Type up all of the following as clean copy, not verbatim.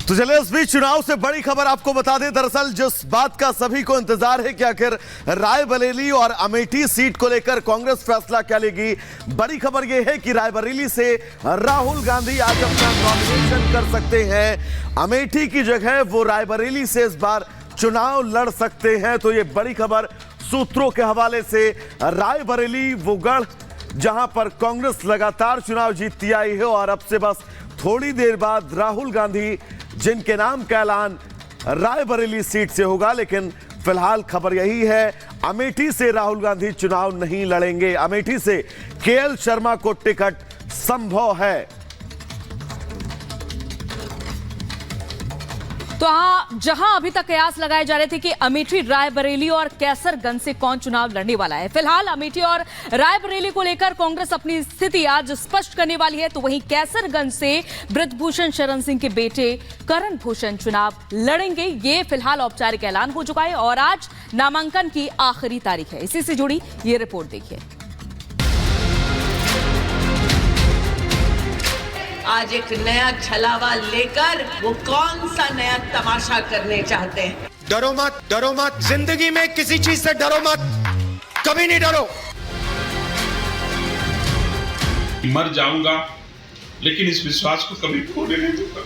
तो चलिए इस बीच चुनाव से बड़ी खबर आपको बता दें। दरअसल जिस बात का सभी को इंतजार है कि आखिर रायबरेली और अमेठी सीट को लेकर कांग्रेस फैसला क्या लेगी, बड़ी खबर यह है कि रायबरेली से राहुल गांधी आज अपना नॉमिनेशन कर सकते हैं। अमेठी की जगह वो रायबरेली से इस बार चुनाव लड़ सकते हैं। तो ये बड़ी खबर सूत्रों के हवाले से। रायबरेली वो गढ़ जहां पर कांग्रेस लगातार चुनाव जीतती आई है और अब से बस थोड़ी देर बाद राहुल गांधी जिनके नाम का ऐलान रायबरेली सीट से होगा। लेकिन फिलहाल खबर यही है, अमेठी से राहुल गांधी चुनाव नहीं लड़ेंगे। अमेठी से केएल शर्मा को टिकट संभव है। तो हाँ, जहां अभी तक कयास लगाए जा रहे थे कि अमेठी, रायबरेली और कैसरगंज से कौन चुनाव लड़ने वाला है, फिलहाल अमेठी और रायबरेली को लेकर कांग्रेस अपनी स्थिति आज स्पष्ट करने वाली है। तो वहीं कैसरगंज से ब्रजभूषण शरण सिंह के बेटे करण भूषण चुनाव लड़ेंगे। ये फिलहाल औपचारिक ऐलान हो चुका है और आज नामांकन की आखिरी तारीख है। इसी से जुड़ी ये रिपोर्ट देखिए। आज एक नया छलावा लेकर वो कौन सा नया तमाशा करने चाहते हैं। डरो मत, डरो मत, जिंदगी में किसी चीज से डरो मत, कभी नहीं डरो। मर जाऊंगा लेकिन इस विश्वास को कभी खोने नहीं दूंगा।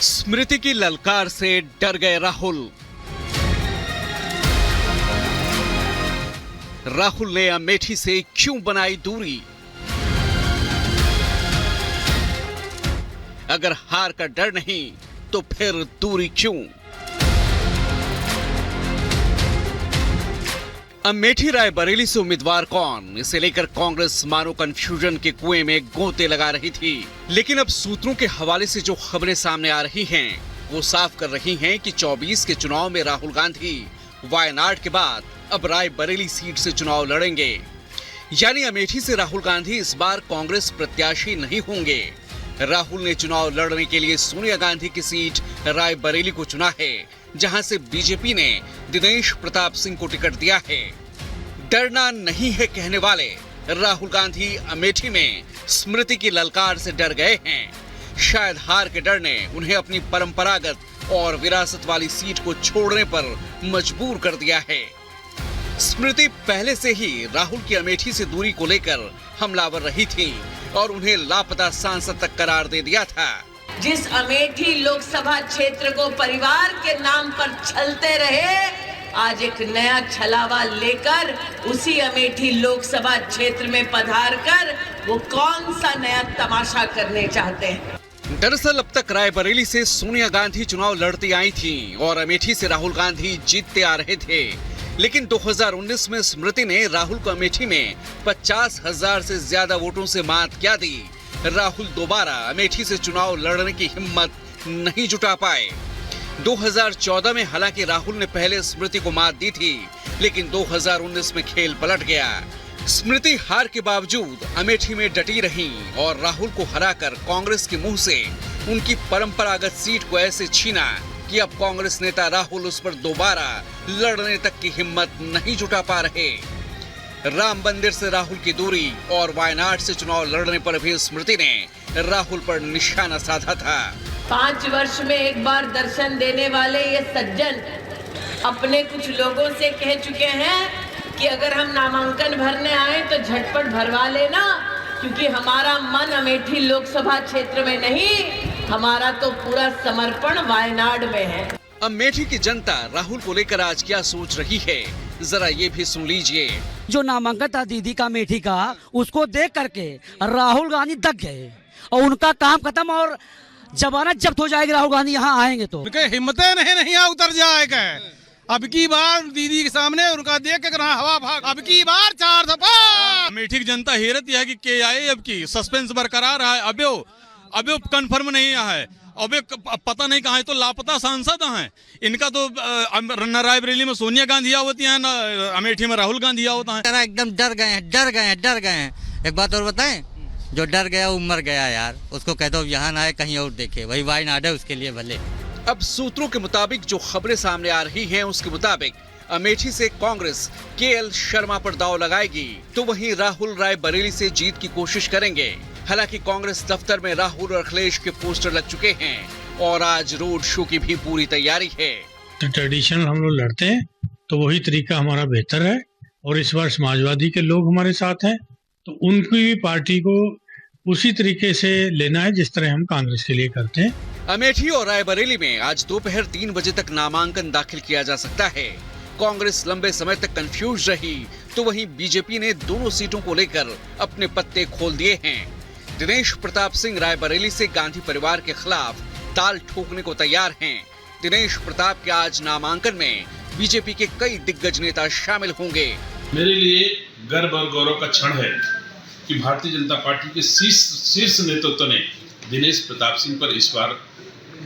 स्मृति की ललकार से डर गए राहुल। राहुल ने अमेठी से क्यों बनाई दूरी? अगर हार का डर नहीं तो फिर दूरी क्यों? अमेठी रायबरेली से उम्मीदवार कौन, इसे लेकर कांग्रेस मानो कंफ्यूजन के कुएं में गोते लगा रही थी। लेकिन अब सूत्रों के हवाले से जो खबरें सामने आ रही हैं वो साफ कर रही हैं कि 24 के चुनाव में राहुल गांधी वायनाड के बाद अब रायबरेली सीट से चुनाव लड़ेंगे। यानी अमेठी से राहुल गांधी इस बार कांग्रेस प्रत्याशी नहीं होंगे। राहुल ने चुनाव लड़ने के लिए सोनिया गांधी की सीट रायबरेली को चुना है, जहां से बीजेपी ने दिनेश प्रताप सिंह को टिकट दिया है। डरना नहीं है कहने वाले राहुल गांधी अमेठी में स्मृति की ललकार से डर गए हैं। शायद हार के डर ने उन्हें अपनी परंपरागत और विरासत वाली सीट को छोड़ने पर मजबूर कर दिया है। स्मृति पहले से ही राहुल की अमेठी से दूरी को लेकर हमलावर रही थी और उन्हें लापता सांसद तक करार दे दिया था। जिस अमेठी लोकसभा क्षेत्र को परिवार के नाम पर छलते रहे, आज एक नया छलावा लेकर उसी अमेठी लोकसभा क्षेत्र में पधार कर वो कौन सा नया तमाशा करने चाहते हैं। दरअसल अब तक रायबरेली से सोनिया गांधी चुनाव लड़ती आई थी और अमेठी से राहुल गांधी जीतते आ रहे थे। लेकिन 2019 में स्मृति ने राहुल को अमेठी में 50,000 से ज्यादा वोटों से मात क्या दी। राहुल दोबारा अमेठी से चुनाव लड़ने की हिम्मत नहीं जुटा पाए। 2014 में हालांकि राहुल ने पहले स्मृति को मात दी थी, लेकिन 2019 में खेल पलट गया। स्मृति हार के बावजूद अमेठी में डटी रही और राहुल को हराकर कांग्रेस के मुंह से उनकी परंपरागत सीट को ऐसे छीना कि अब कांग्रेस नेता राहुल उस पर दोबारा लड़ने तक की हिम्मत नहीं जुटा पा रहे। राम मंदिर से राहुल की दूरी और वायनाड से चुनाव लड़ने पर भी स्मृति ने राहुल पर निशाना साधा था। 5 वर्ष में एक बार दर्शन देने वाले ये सज्जन अपने कुछ लोगों से कह चुके हैं कि अगर हम नामांकन भरने आए तो झटपट भरवा लेना, क्योंकि हमारा मन अमेठी लोकसभा क्षेत्र में नहीं, हमारा तो पूरा समर्पण वायनाड में है। अमेठी की जनता राहुल को लेकर आज क्या सोच रही है, जरा ये भी सुन लीजिए। जो नामांकन था दीदी का अमेठी का, उसको देख करके राहुल गांधी दग गए और उनका काम खत्म और जमानत जब्त हो जाएगी। राहुल गांधी यहाँ आएंगे तो हिम्मतें नहीं यहाँ उतर जाएगा। अब की बार दीदी के सामने उनका देख कर हवा भाग, अब की बार 4 दफा। अमेठी की जनता हैरत है कि के आए, अब की सस्पेंस बरकरार है। अब कंफर्म नहीं है, अब पता नहीं कहाँ है, तो लापता सांसद हैं। इनका तो न रायबरेली में सोनिया गांधी होती है, न अमेठी में राहुल गांधी होता है। एकदम डर गए हैं। एक बात और बताएं, जो डर गया वो मर गया यार। उसको कह दो यहाँ ना आए, कहीं और देखे, वही वायनाड है उसके लिए भले। अब सूत्रों के मुताबिक जो खबरें सामने आ रही हैं उसके मुताबिक अमेठी से कांग्रेस केएल शर्मा पर दांव लगाएगी, तो वहीं राहुल रायबरेली से जीत की कोशिश करेंगे। हालांकि कांग्रेस दफ्तर में राहुल और अखिलेश के पोस्टर लग चुके हैं और आज रोड शो की भी पूरी तैयारी है। तो ट्रेडिशनल हम लोग लड़ते हैं तो वही तरीका हमारा बेहतर है और इस बार समाजवादी के लोग हमारे साथ हैं तो उनकी भी पार्टी को उसी तरीके से लेना है जिस तरह हम कांग्रेस के लिए करते हैं। अमेठी और रायबरेली में आज दोपहर 3 बजे तक नामांकन दाखिल किया जा सकता है। कांग्रेस लंबे समय तक कंफ्यूज रही तो वहीं बीजेपी ने दोनों सीटों को लेकर अपने पत्ते खोल दिए हैं। दिनेश प्रताप सिंह रायबरेली से गांधी परिवार के खिलाफ ताल ठोकने को तैयार हैं। दिनेश प्रताप के आज नामांकन में बीजेपी के कई दिग्गज नेता शामिल होंगे। मेरे लिए गर्व और गौरव का क्षण है कि भारतीय जनता पार्टी के शीर्ष नेतृत्व ने दिनेश प्रताप सिंह पर इस बार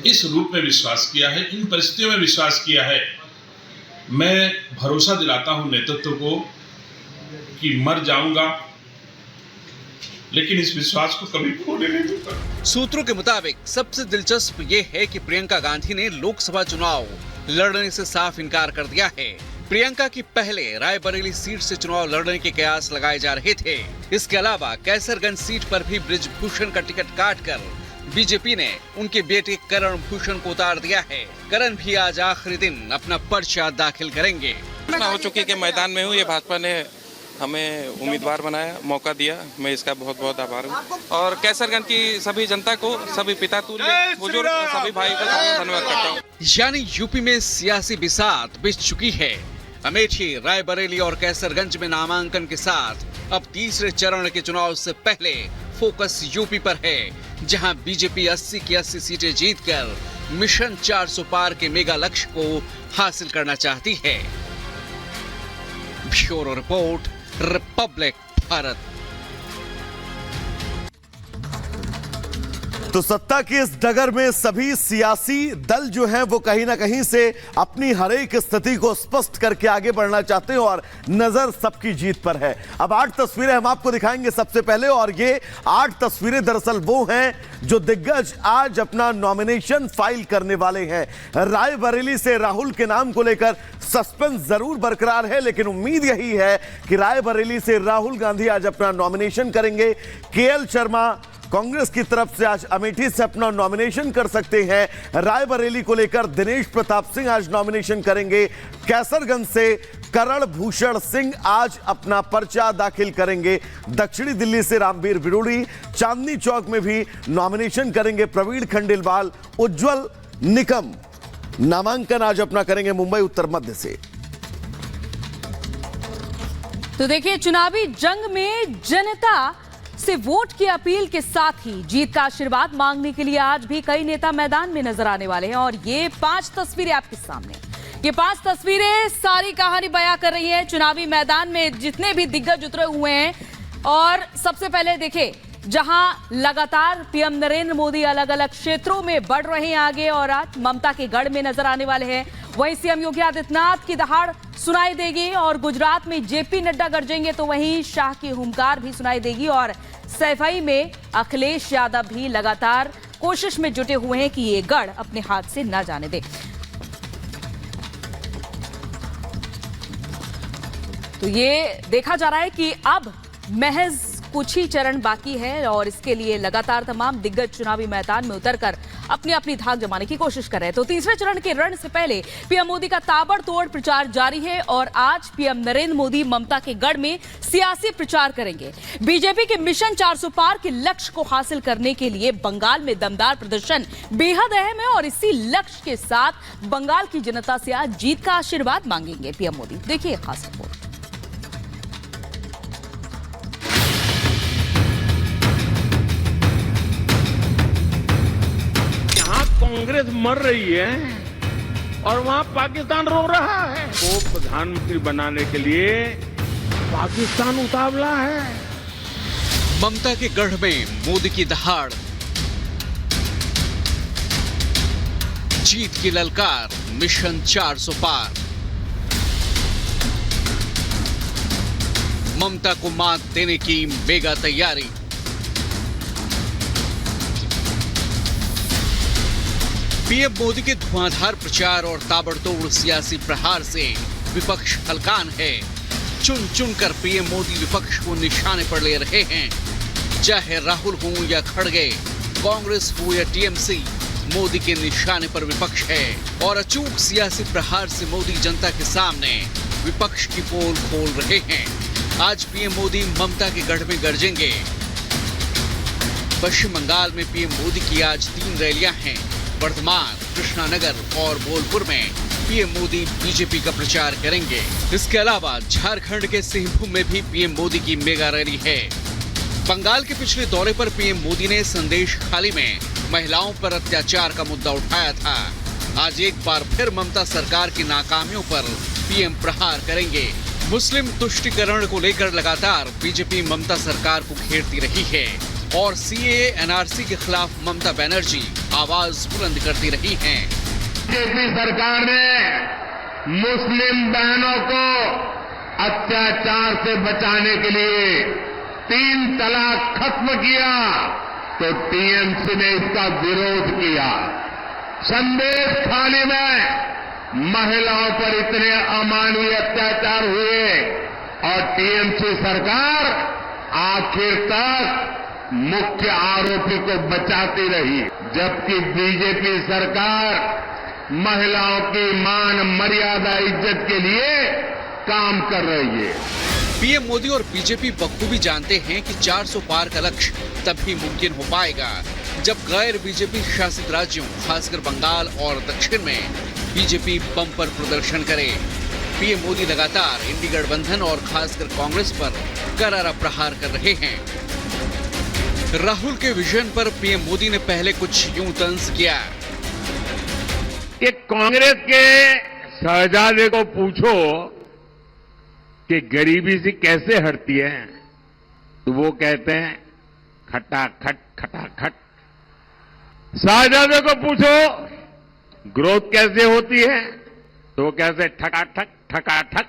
इस रूप में विश्वास किया है, इन परिस्थितियों में विश्वास किया है। मैं भरोसा दिलाता हूं नेतृत्व को कि मर जाऊंगा लेकिन इस विश्वास को कभी खोने नहीं दूंगा। सूत्रों के मुताबिक सबसे दिलचस्प ये है कि प्रियंका गांधी ने लोकसभा चुनाव लड़ने से साफ इनकार कर दिया है। प्रियंका की पहले रायबरेली सीट से चुनाव लड़ने के कयास लगाए जा रहे थे। इसके अलावा कैसरगंज सीट पर भी ब्रिजभूषण का टिकट काटकर बीजेपी ने उनके बेटे करण भूषण को उतार दिया है। करण भी आज आखिरी दिन अपना पर्चा दाखिल करेंगे। हो चुकी के मैदान में हूँ, ये भाजपा ने हमें उम्मीदवार बनाया, मौका दिया, मैं इसका बहुत बहुत आभार हूँ और कैसरगंज की सभी जनता को, सभी पिता तुल्य बुजुर्ग सभी भाई को धन्यवाद करता हूँ। यानी यूपी में सियासी बिसात बिछ चुकी है। अमेठी, रायबरेली और कैसरगंज में नामांकन के साथ अब तीसरे चरण के चुनाव से पहले फोकस यूपी पर है, जहां बीजेपी 80 की 80 सीटें जीतकर मिशन 400 पार के मेगा लक्ष्य को हासिल करना चाहती है। Bureau report, Republic Bharat. तो सत्ता की इस डगर में सभी सियासी दल जो हैं वो कहीं ना कहीं से अपनी हर एक स्थिति को स्पष्ट करके आगे बढ़ना चाहते हैं और नजर सबकी जीत पर है। अब 8 तस्वीरें हम आपको दिखाएंगे सबसे पहले और ये 8 तस्वीरें दरअसल वो हैं जो दिग्गज आज अपना नॉमिनेशन फाइल करने वाले हैं। रायबरेली से राहुल के नाम को लेकर सस्पेंस जरूर बरकरार है लेकिन उम्मीद यही है कि रायबरेली से राहुल गांधी आज अपना नॉमिनेशन करेंगे। केएल शर्मा कांग्रेस की तरफ से आज अमेठी से अपना नॉमिनेशन कर सकते हैं। रायबरेली को लेकर दिनेश प्रताप सिंह आज नॉमिनेशन करेंगे। कैसरगंज से करण भूषण सिंह आज अपना पर्चा दाखिल करेंगे। दक्षिणी दिल्ली से रामवीर विरोड़ी, चांदनी चौक में भी नॉमिनेशन करेंगे प्रवीण खंडेलवाल। उज्जवल निकम नामांकन आज अपना करेंगे मुंबई उत्तर मध्य से। तो देखिए, चुनावी जंग में जनता से वोट की अपील के साथ ही जीत का आशीर्वाद मांगने के लिए आज भी कई नेता मैदान में नजर आने वाले हैं और ये 5 तस्वीरें आपके सामने, ये 5 तस्वीरें सारी कहानी बयां कर रही है चुनावी मैदान में जितने भी दिग्गज उतरे हुए हैं। और सबसे पहले देखिए, जहां लगातार पीएम नरेंद्र मोदी अलग अलग क्षेत्रों में बढ़ रहे हैं आगे और आज ममता के गढ़ में नजर आने वाले हैं। वहीं सीएम योगी आदित्यनाथ की दहाड़ सुनाई देगी और गुजरात में जेपी नड्डा गरजेंगे तो वहीं शाह की हुंकार भी सुनाई देगी और सैफई में अखिलेश यादव भी लगातार कोशिश में जुटे हुए हैं कि ये गढ़ अपने हाथ से न जाने दे। तो ये देखा जा रहा है कि अब महज कुछ ही चरण बाकी है और इसके लिए लगातार तमाम दिग्गज चुनावी मैदान में उतरकर अपनी अपनी धाक जमाने की कोशिश कर रहे हैं। तो तीसरे चरण के रण से पहले पीएम मोदी का ताबड़तोड़ प्रचार जारी है और आज पीएम नरेंद्र मोदी ममता के गढ़ में सियासी प्रचार करेंगे। बीजेपी के मिशन 400 पार के लक्ष्य को हासिल करने के लिए बंगाल में दमदार प्रदर्शन बेहद अहम है और इसी लक्ष्य के साथ बंगाल की जनता से आज जीत का आशीर्वाद मांगेंगे पीएम मोदी। देखिए खास रिपोर्ट। कांग्रेस मर रही है और वहां पाकिस्तान रो रहा है। वो प्रधानमंत्री बनाने के लिए पाकिस्तान उतावला है। ममता के गढ़ में मोदी की दहाड़, जीत की ललकार, मिशन 400 पार। ममता को मात देने की मेगा तैयारी। पीएम मोदी के धुआंधार प्रचार और ताबड़तोड़ सियासी प्रहार से विपक्ष हलकान है। चुन चुन कर पीएम मोदी विपक्ष को निशाने पर ले रहे हैं। चाहे राहुल हो या खड़गे, कांग्रेस हो या टीएमसी, मोदी के निशाने पर विपक्ष है और अचूक सियासी प्रहार से मोदी जनता के सामने विपक्ष की पोल खोल रहे हैं। आज पीएम मोदी ममता के गढ़ में गरजेंगे। पश्चिम बंगाल में पीएम मोदी की आज 3 रैलियां हैं। वर्धमान, कृष्णानगर और बोलपुर में पीएम मोदी बीजेपी का प्रचार करेंगे। इसके अलावा झारखंड के सिंहभूम में भी पीएम मोदी की मेगा रैली है। बंगाल के पिछले दौरे पर पीएम मोदी ने संदेश खाली में महिलाओं पर अत्याचार का मुद्दा उठाया था। आज एक बार फिर ममता सरकार की नाकामियों पर पीएम प्रहार करेंगे। मुस्लिम तुष्टीकरण को लेकर लगातार बीजेपी ममता सरकार को घेरती रही है और सीएए एनआरसी के खिलाफ ममता बनर्जी आवाज बुलंद करती रही हैं। बीजेपी सरकार ने मुस्लिम बहनों को अत्याचार से बचाने के लिए 3 तलाक खत्म किया तो टीएमसी ने इसका विरोध किया। संदेश खाली में महिलाओं पर इतने अमानवीय अत्याचार हुए और टीएमसी सरकार आखिर तक मुख्य आरोपी को बचाती रही, जबकि बीजेपी सरकार महिलाओं की मान मर्यादा इज्जत के लिए काम कर रही है। पीएम मोदी और बीजेपी बखूबी जानते हैं कि 400 पार का लक्ष्य तभी मुमकिन हो पाएगा जब गैर बीजेपी शासित राज्यों, खासकर बंगाल और दक्षिण में बीजेपी बम्पर प्रदर्शन करे। पीएम मोदी लगातार इंडी गठबंधन और खासकर कांग्रेस पर करारा प्रहार कर रहे हैं। राहुल के विजन पर पीएम मोदी ने पहले कुछ यूं तंज किया कि कांग्रेस के शहजादे को पूछो कि गरीबी से कैसे हटती है, तो वो कहते हैं खटाखट खटाखट। शहजादे को पूछो ग्रोथ कैसे होती है, तो वो कहते हैं ठकाठक ठकाठक।